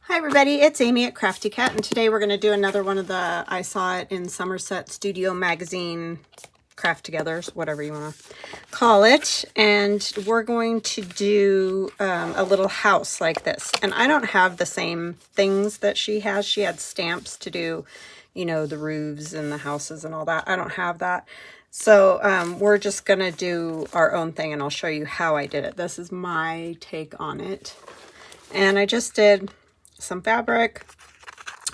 Hi everybody, it's Amy at Crafty Cat, and today we're going to do another one of the I Saw It in Somerset Studio Magazine craft togethers, whatever you want to call it. And we're going to do a little house like this. And I don't have the same things that she has. She had stamps to do, you know, the roofs and the houses and all that. I don't have that. So we're just going to do our own thing, and I'll show you how I did it. This is my take on it. And I just did some fabric,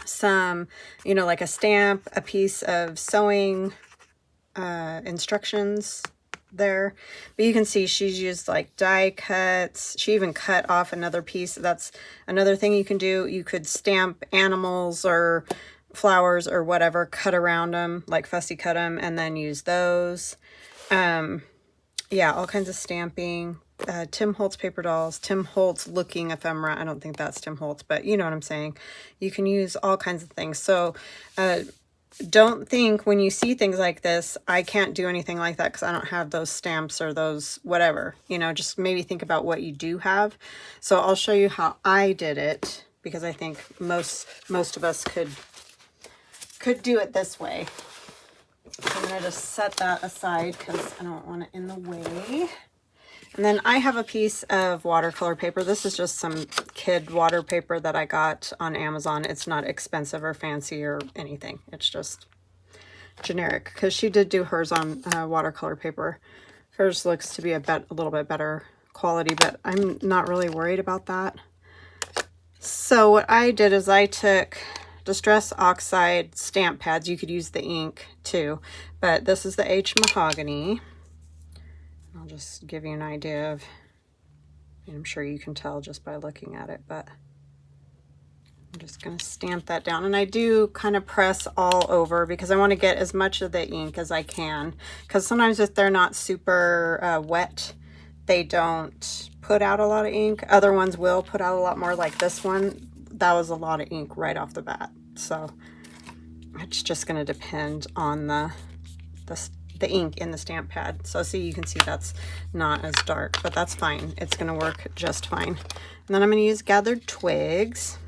some, you know, like a stamp, a piece of sewing instructions there. But you can see she's used like die cuts. She even cut off another piece. That's another thing you can do. You could stamp animals or flowers or whatever, cut around them, like fussy cut them, and then use those. Yeah, all kinds of stamping. Tim Holtz paper dolls, Tim Holtz looking ephemera. I don't think that's Tim Holtz, but you know what I'm saying. You can use all kinds of things. So don't think when you see things like this, I can't do anything like that because I don't have those stamps or those whatever. You know, just maybe think about what you do have. So I'll show you how I did it, because I think most of us could do it this way. So I'm going to just set that aside because I don't want it in the way. And then I have a piece of watercolor paper. This is just some kid water paper that I got on Amazon. It's not expensive or fancy or anything. It's just generic, because she did do hers on watercolor paper. Hers looks to be a little bit better quality, but I'm not really worried about that. So what I did is I took Distress Oxide stamp pads. You could use the ink too, but this is the H Mahogany. I'll just give you an idea of, I'm sure you can tell just by looking at it, but I'm just going to stamp that down. And I do kind of press all over because I want to get as much of the ink as I can, because sometimes if they're not super wet, they don't put out a lot of ink. Other ones will put out a lot more, like this one. That was a lot of ink right off the bat. So it's just going to depend on the ink in the stamp pad. So see, you can see that's not as dark, but that's fine. It's going to work just fine. And then I'm going to use gathered twigs.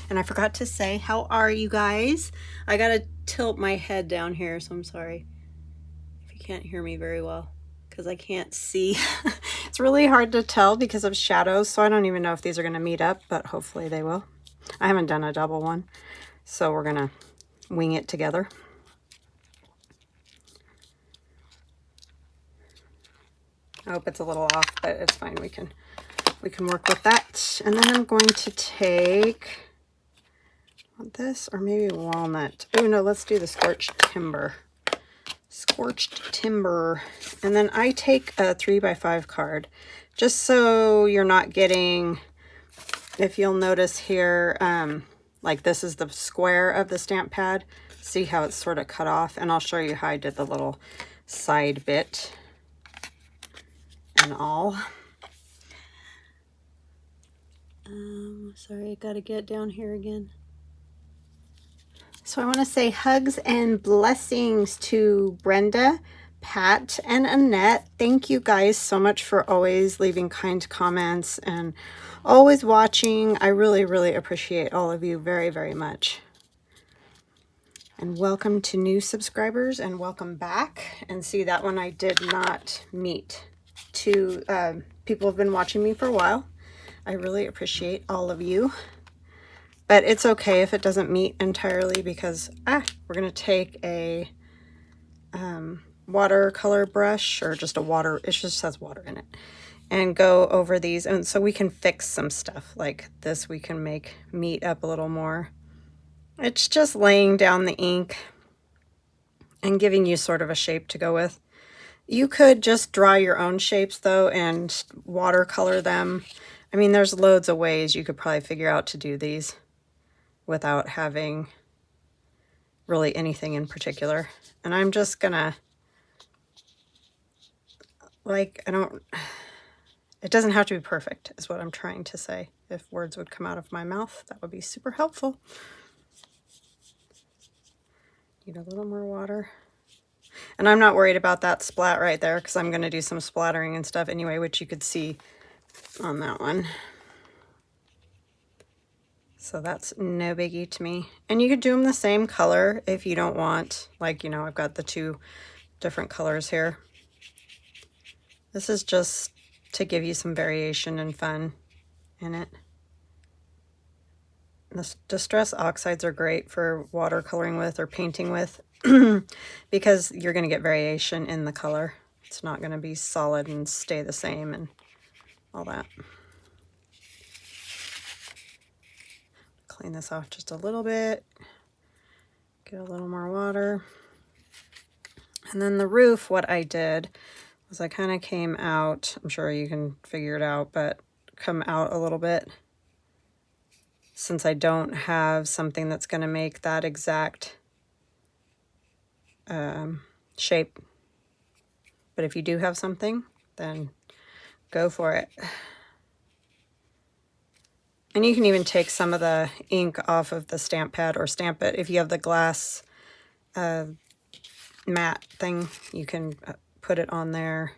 And I forgot to say, how are you guys? I got to tilt my head down here, so I'm sorry if you can't hear me very well, because I can't see. It's really hard to tell because of shadows, so I don't even know if these are going to meet up, but hopefully they will. I haven't done a double one, so we're going to wing it together. I hope it's a little off, but it's fine. We can work with that. And then I'm going to take this, or maybe walnut. Oh no, let's do the scorched timber. Scorched timber. And then I take a 3x5 card, just so you're not getting, if you'll notice here, like this is the square of the stamp pad. See how it's sort of cut off? And I'll show you how I did the little side bit and all. Sorry, I gotta get down here again. So I want to say hugs and blessings to Brenda, Pat, and Annette. Thank you guys so much for always leaving kind comments and always watching. I really, really appreciate all of you very, very much. And welcome to new subscribers, and welcome back. And see, that one I did not meet. To people have been watching me for a while. I really appreciate all of you. But it's okay if it doesn't meet entirely, because we're going to take a watercolor brush, or just a water, it just says water in it, and go over these. And so we can fix some stuff like this. We can make meet up a little more. It's just laying down the ink and giving you sort of a shape to go with. You could just draw your own shapes though and watercolor them. I mean, there's loads of ways you could probably figure out to do these without having really anything in particular. And I'm just gonna, like, it doesn't have to be perfect is what I'm trying to say. If words would come out of my mouth, that would be super helpful. Need a little more water. And I'm not worried about that splat right there, because I'm going to do some splattering and stuff anyway, which you could see on that one. So that's no biggie to me. And you could do them the same color if you don't want, like, you know, I've got the 2 different colors here. This is just to give you some variation and fun in it. The distress oxides are great for watercoloring with or painting with because you're going to get variation in the color. It's not going to be solid and stay the same and all that. Clean this off just a little bit. Get a little more water. And then the roof, what I did was I kind of came out, I'm sure you can figure it out, but come out a little bit since I don't have something that's going to make that exact shape. But if you do have something, then go for it. And you can even take some of the ink off of the stamp pad or stamp it. If you have the glass matte thing, you can put it on there.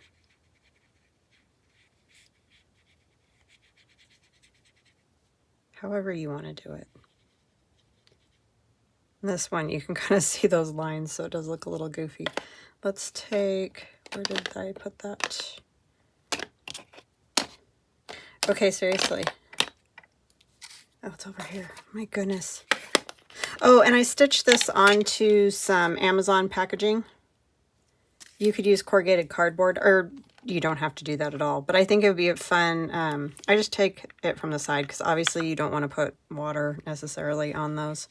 However you want to do it. And this one, you can kind of see those lines, so it does look a little goofy. Let's take, where did I put that? Okay, seriously. Oh, it's over here. My goodness. Oh, and I stitched this onto some Amazon packaging. You could use corrugated cardboard, or you don't have to do that at all. But I think it would be fun. I just take it from the side because obviously you don't want to put water necessarily on those.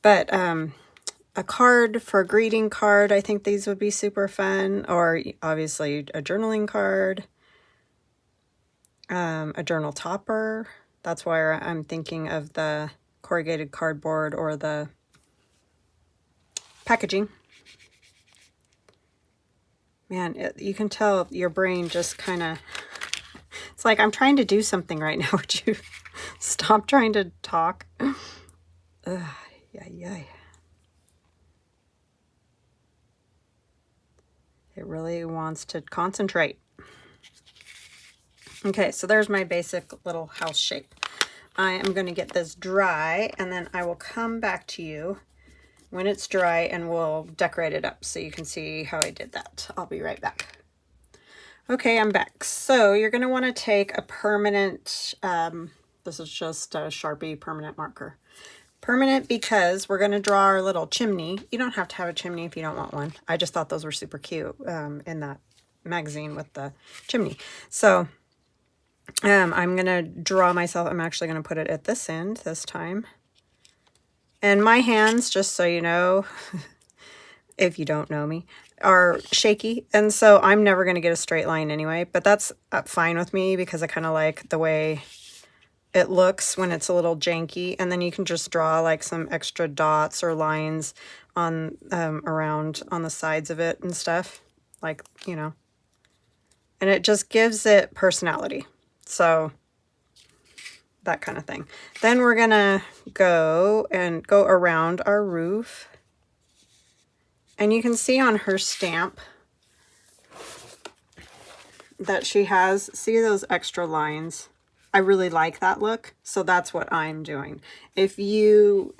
But a card for a greeting card, I think these would be super fun. Or obviously a journaling card, a journal topper. That's why I'm thinking of the corrugated cardboard or the packaging. Man, you can tell your brain just kind of, it's like, I'm trying to do something right now. Would you stop trying to talk? Yeah. It really wants to concentrate. Okay, so there's my basic little house shape. I am going to get this dry, and then I will come back to you when it's dry and we'll decorate it up so you can see how I did that. I'll be right back. Okay, I'm back. So you're going to want to take a permanent, this is just a Sharpie permanent marker. Permanent because we're going to draw our little chimney. You don't have to have a chimney if you don't want one. I just thought those were super cute in that magazine with the chimney. So I'm going to draw myself. I'm actually going to put it at this end this time. And my hands, just so you know, if you don't know me, are shaky. And so I'm never going to get a straight line anyway. But that's fine with me because I kind of like the way it looks when it's a little janky. And then you can just draw like some extra dots or lines on around on the sides of it and stuff. Like, you know. And it just gives it personality. So that kind of thing. Then we're gonna go around our roof, and you can see on her stamp that she has, see those extra lines? I really like that look, so that's what I'm doing. If you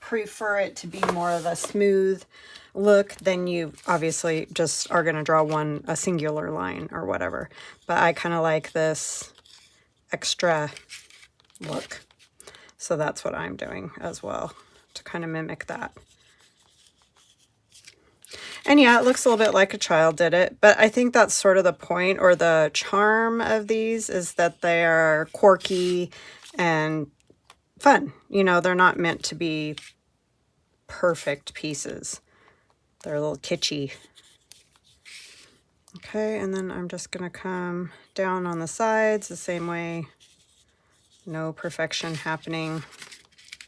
prefer it to be more of a smooth look, then you obviously just are gonna draw a singular line or whatever. But I kind of like this extra look. So that's what I'm doing as well, to kind of mimic that. And yeah, it looks a little bit like a child did it, but I think that's sort of the point or the charm of these is that they are quirky and fun. You know, they're not meant to be perfect pieces. They're a little kitschy. Okay, and then I'm just going to come down on the sides the same way. No perfection happening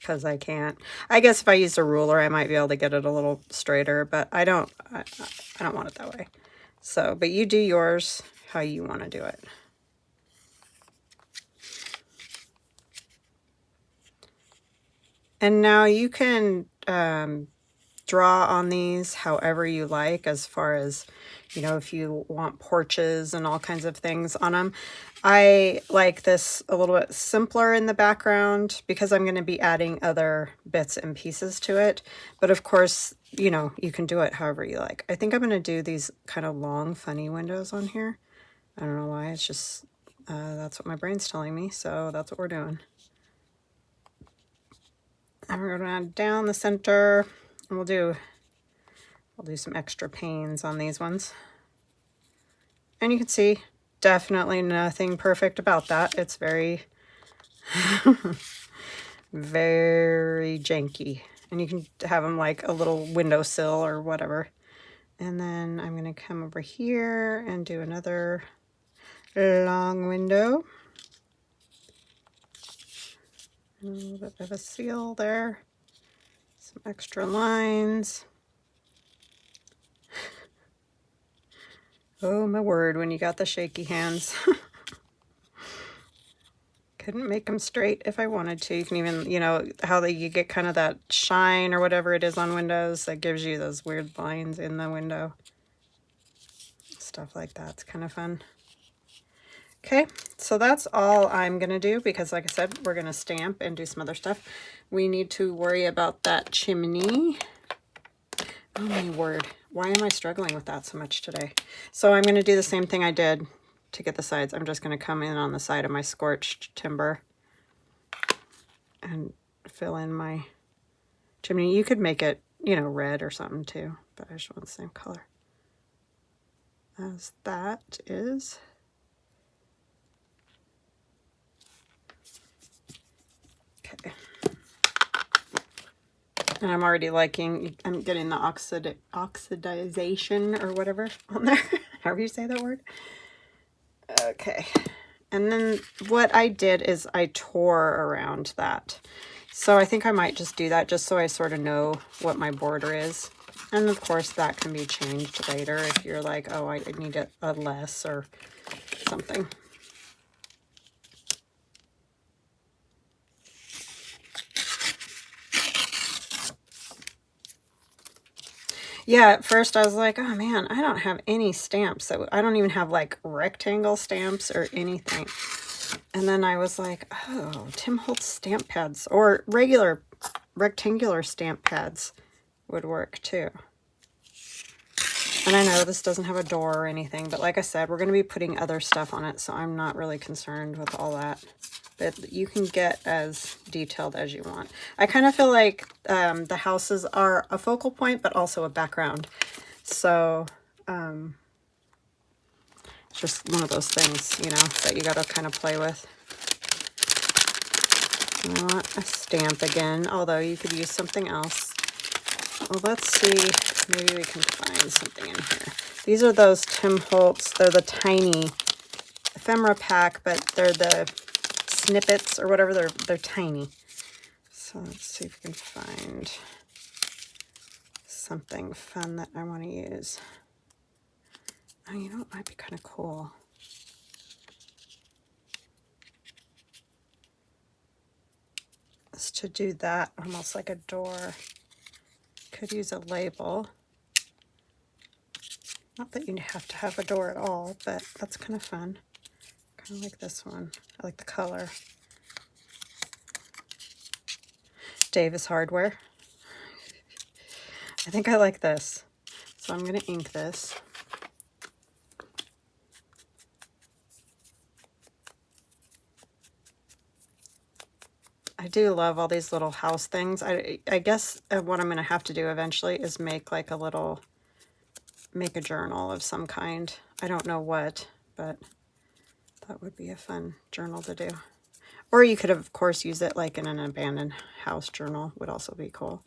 because I can't. I guess if I used a ruler, I might be able to get it a little straighter, but I don't want it that way. So, but you do yours how you want to do it. And now you can draw on these however you like, as far as, you know, if you want porches and all kinds of things on them. I like this a little bit simpler in the background because I'm going to be adding other bits and pieces to it. But of course, you know, you can do it however you like. I think I'm going to do these kind of long, funny windows on here. I don't know why. It's just, that's what my brain's telling me. So that's what we're doing. And we're going to add down the center, and I'll do some extra panes on these ones. And you can see definitely nothing perfect about that. It's very, very janky. And you can have them like a little windowsill or whatever. And then I'm going to come over here and do another long window. A little bit of a seal there. Some extra lines. Oh my word, when you got the shaky hands. Couldn't make them straight if I wanted to. You can even, you know, how you get kind of that shine or whatever it is on windows that gives you those weird lines in the window. Stuff like that's kind of fun. Okay, so that's all I'm going to do because, like I said, we're going to stamp and do some other stuff. We need to worry about that chimney. Oh my word, why am I struggling with that so much today? So I'm going to do the same thing I did to get the sides. I'm just going to come in on the side of my scorched timber and fill in my chimney. You could make it, you know, red or something too, but I just want the same color as that is. Okay. And I'm already liking, I'm getting the oxidization or whatever on there, however you say that word. Okay. And then what I did is I tore around that. So I think I might just do that just so I sort of know what my border is. And of course that can be changed later if you're like, oh, I need a less or something. Yeah, at first I was like, oh man, I don't have any stamps. So I don't even have like rectangle stamps or anything. And then I was like, oh, Tim Holtz stamp pads or regular rectangular stamp pads would work too. And I know this doesn't have a door or anything, but like I said, we're going to be putting other stuff on it, so I'm not really concerned with all that. But you can get as detailed as you want. I kind of feel like the houses are a focal point, but also a background. So it's just one of those things, you know, that you got to kind of play with. And I want a stamp again, although you could use something else. Well, let's see. Maybe we can find something in here. These are those Tim Holtz. They're the tiny ephemera pack, but they're the snippets or whatever. They're tiny. So let's see if we can find something fun that I want to use. Oh, you know what might be kind of cool? Is to do that almost like a door. Could use a label. Not that you have to have a door at all, but that's kind of fun. Kind of like this one. I like the color. Davis Hardware. I think I like this. So I'm going to ink this. I do love all these little house things. I guess what I'm going to have to do eventually is make like a little, make a journal of some kind. I don't know what, but that would be a fun journal to do. Or you could, of course, use it like in an abandoned house journal, would also be cool.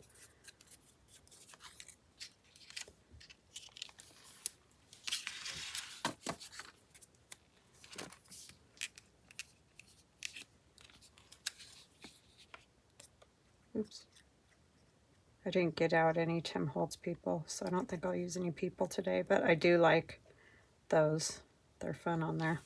Oops. I didn't get out any Tim Holtz people, so I don't think I'll use any people today, but I do like those. They're fun on there.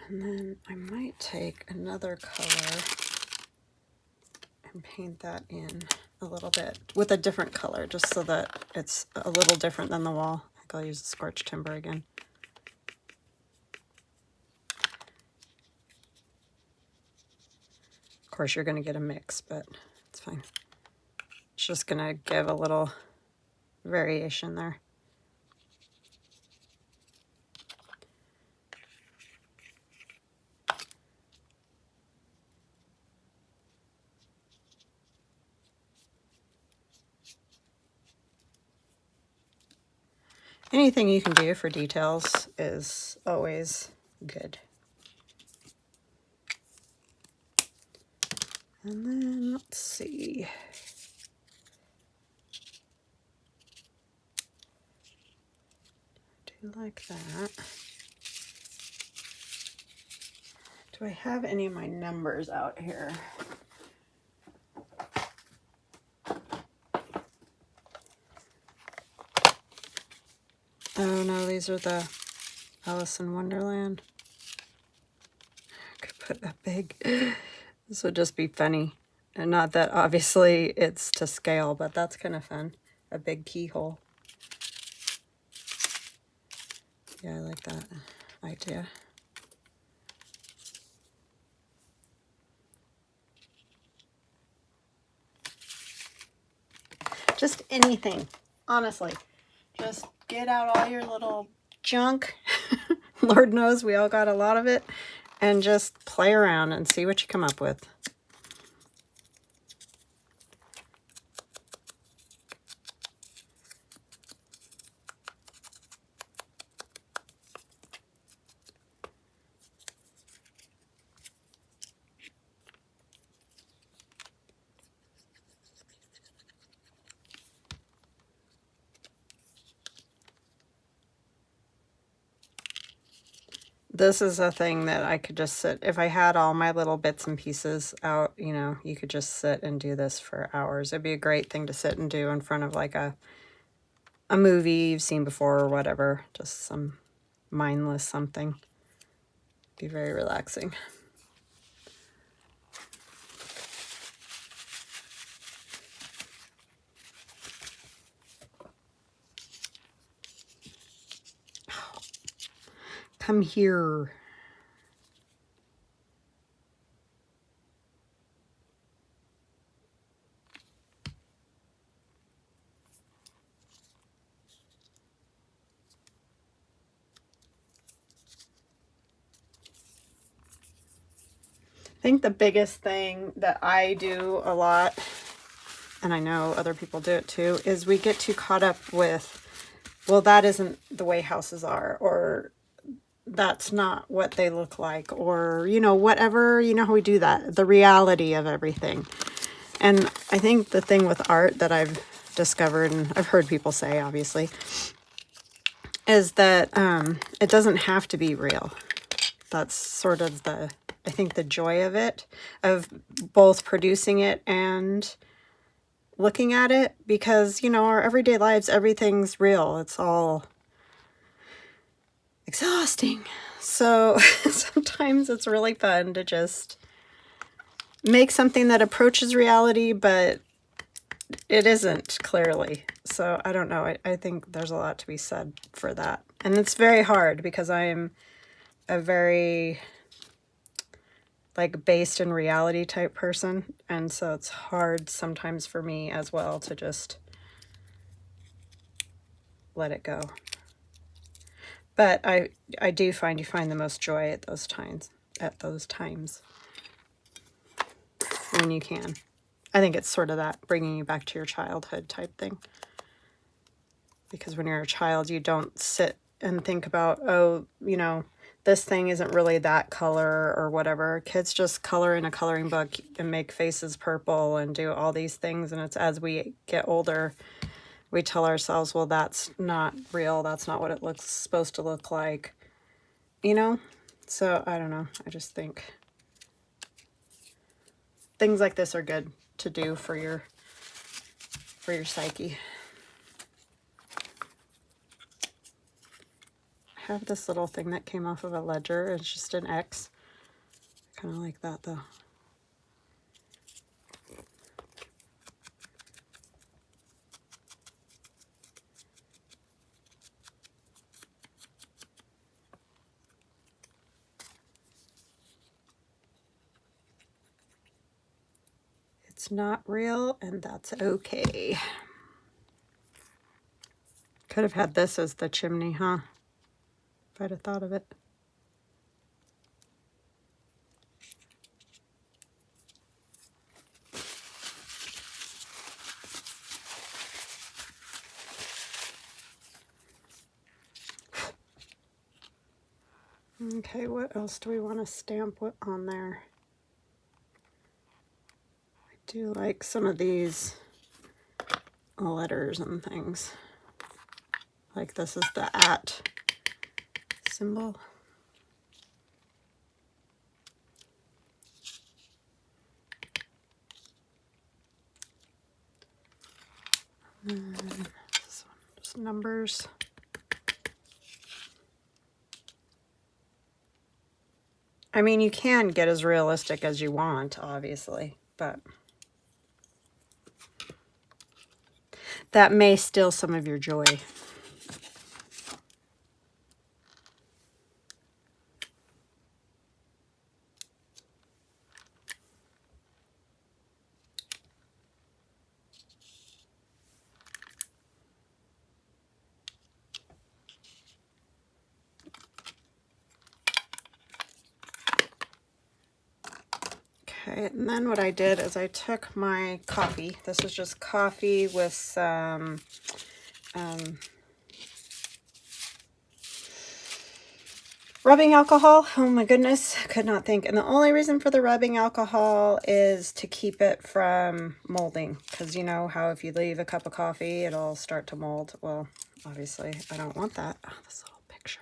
And then I might take another color and paint that in a little bit with a different color, just so that it's a little different than the wall. I think I'll use the scorched timber again. Of course, you're going to get a mix, but it's fine. It's just going to give a little variation there. Anything you can do for details is always good. And then let's see. Do like that. Do I have any of my numbers out here? Oh no, these are the Alice in Wonderland. I could put a big, this would just be funny. And not that obviously it's to scale, but that's kind of fun. A big keyhole. Yeah, I like that idea. Just anything, honestly. Just get out all your little junk. Lord knows we all got a lot of it. And just play around and see what you come up with. This is a thing that I could just sit, if I had all my little bits and pieces out, you know, you could just sit and do this for hours. It'd be a great thing to sit and do in front of like a movie you've seen before or whatever. Just some mindless something. Be very relaxing. Come here. I think the biggest thing that I do a lot, and I know other people do it too, is we get too caught up with, well, that isn't the way houses are, or that's not what they look like, or, you know, whatever, you know how we do that, the reality of everything. And I think the thing with art that I've discovered, and I've heard people say, obviously, is that it doesn't have to be real. That's sort of the, I think, the joy of it, of both producing it and looking at it, because, you know, our everyday lives, everything's real. It's all exhausting. So sometimes it's really fun to just make something that approaches reality, but it isn't, clearly. So I don't know. I think there's a lot to be said for that. And it's very hard because I am a very like based in reality type person. And so it's hard sometimes for me as well to just let it go. But I do find you find the most joy at those times, when you can. I think it's sort of that bringing you back to your childhood type thing. Because when you're a child, you don't sit and think about, oh, you know, this thing isn't really that color or whatever. Kids just color in a coloring book and make faces purple and do all these things. And it's as we get older, we tell ourselves, well, that's not real. That's not what it looks supposed to look like, you know? So I don't know. I just think things like this are good to do for your psyche. I have this little thing that came off of a ledger. It's just an X. Kind of like that though. It's not real, and that's okay. Could have had this as the chimney, huh? If I'd have thought of it. Okay, what else do we want to stamp on there? I do like some of these letters and things. Like this is the @ symbol. And this one, just numbers. I mean, you can get as realistic as you want, obviously, but that may steal some of your joy. Okay, and then what I did is I took my coffee. This is just coffee with some rubbing alcohol. Oh my goodness, could not think. And the only reason for the rubbing alcohol is to keep it from molding. Because you know how if you leave a cup of coffee, it'll start to mold. Well, obviously, I don't want that. Oh, this little picture.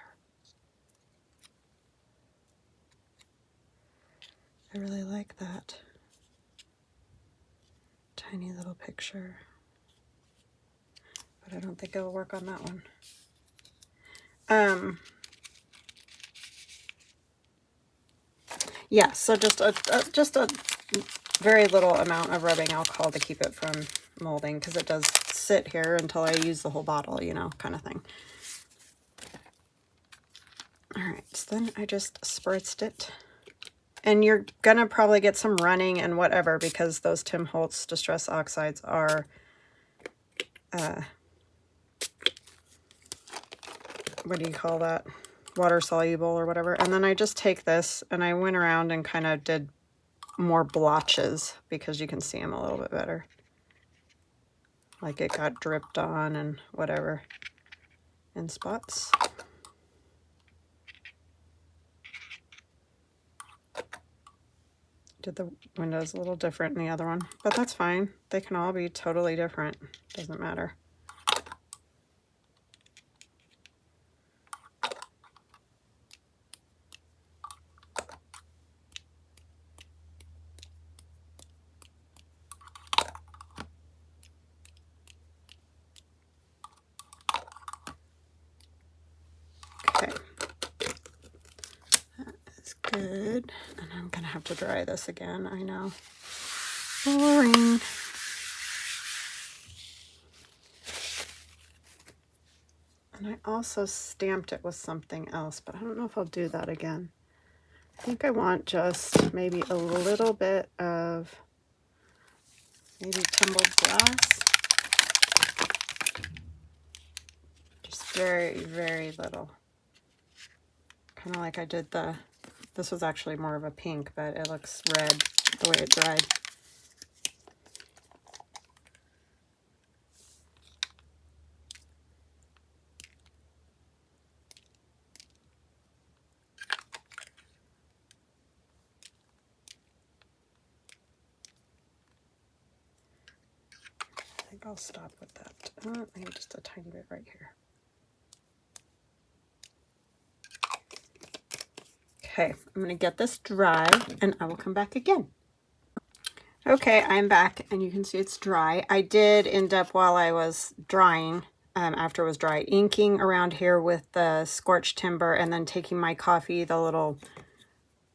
I really like that. Tiny little picture. But I don't think it'll work on that one. Yeah, so just a very little amount of rubbing alcohol to keep it from molding, because it does sit here until I use the whole bottle, you know, kind of thing. All right, so then I just spritzed it. And you're gonna probably get some running and whatever, because those Tim Holtz Distress Oxides are what do you call that? Water soluble or whatever. And then I just take this and I went around and kind of did more blotches because you can see them a little bit better. Like it got dripped on and whatever in spots. Did the windows a little different in the other one, but that's fine. They can all be totally different. Doesn't matter. Okay. That is good. And I'm gonna have to dry this again, I know. Boring. And I also stamped it with something else, but I don't know if I'll do that again. I think I want just maybe a little bit of maybe tumbled glass. Just very, very little. Kind of like I did this was actually more of a pink, but it looks red the way it dried. I think I'll stop with that. Maybe just a tiny bit right here. Okay, I'm gonna get this dry and I will come back again. Okay, I'm back and you can see it's dry. I did end up, while I was drying, after it was dry, inking around here with the scorched timber, and then taking my coffee, the little,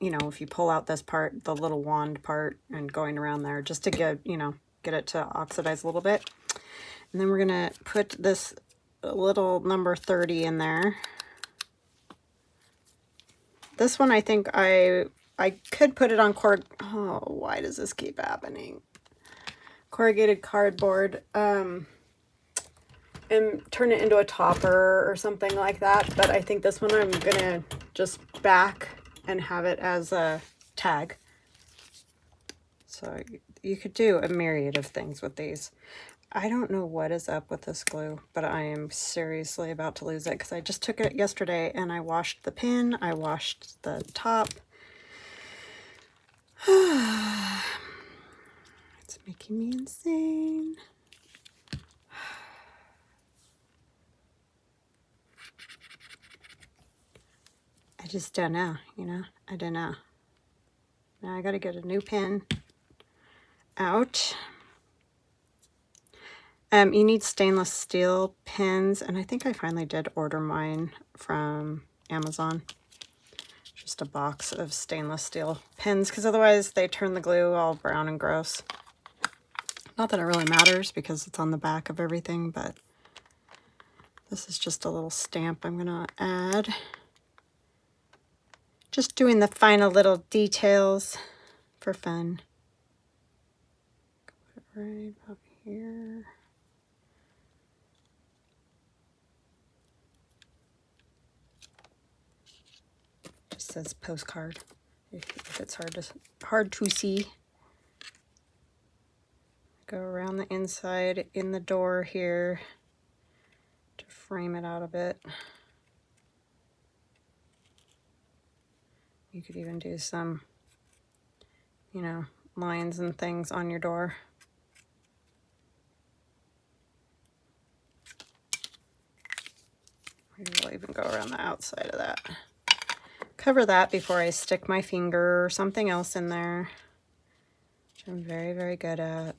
you know, if you pull out this part, the little wand part, and going around there just to get, you know, get it to oxidize a little bit. And then we're going to put this little number 30 in there. This one, I think I could put it on oh, why does this keep happening? Corrugated cardboard, and turn it into a topper or something like that. But I think this one I'm gonna just back and have it as a tag. So you could do a myriad of things with these. I don't know what is up with this glue, but I am seriously about to lose it because I just took it yesterday and I washed the pin, I washed the top. It's making me insane. I just don't know, you know? I don't know. Now I gotta get a new pin out. You need stainless steel pins, and I think I finally did order mine from Amazon. Just a box of stainless steel pins, because otherwise they turn the glue all brown and gross. Not that it really matters because it's on the back of everything, but this is just a little stamp I'm gonna add. Just doing the final little details for fun. Put it right up here. Just says postcard if it's hard to see. Go around the inside in the door here to frame it out a bit. You could even do some, you know, lines and things on your door. Maybe we'll even go around the outside of that. Cover that before I stick my finger or something else in there, which I'm very, very good at.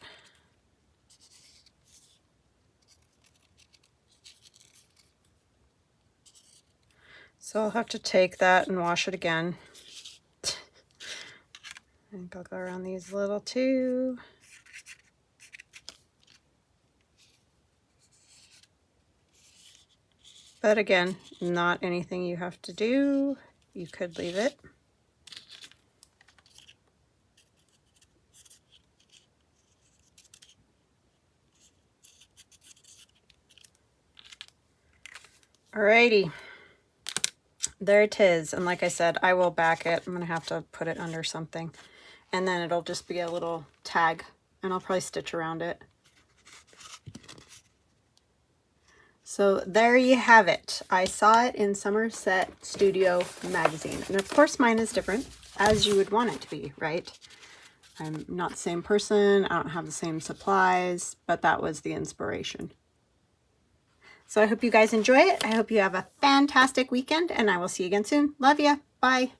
So I'll have to take that and wash it again. I think I'll go around these little too. But again, not anything you have to do. You could leave it. Alrighty. There it is. And like I said, I will back it. I'm going to have to put it under something. And then it'll just be a little tag. And I'll probably stitch around it. So there you have it. I saw it in Somerset Studio Magazine. And of course mine is different, as you would want it to be, right? I'm not the same person. I don't have the same supplies, but that was the inspiration. So I hope you guys enjoy it. I hope you have a fantastic weekend, and I will see you again soon. Love ya. Bye.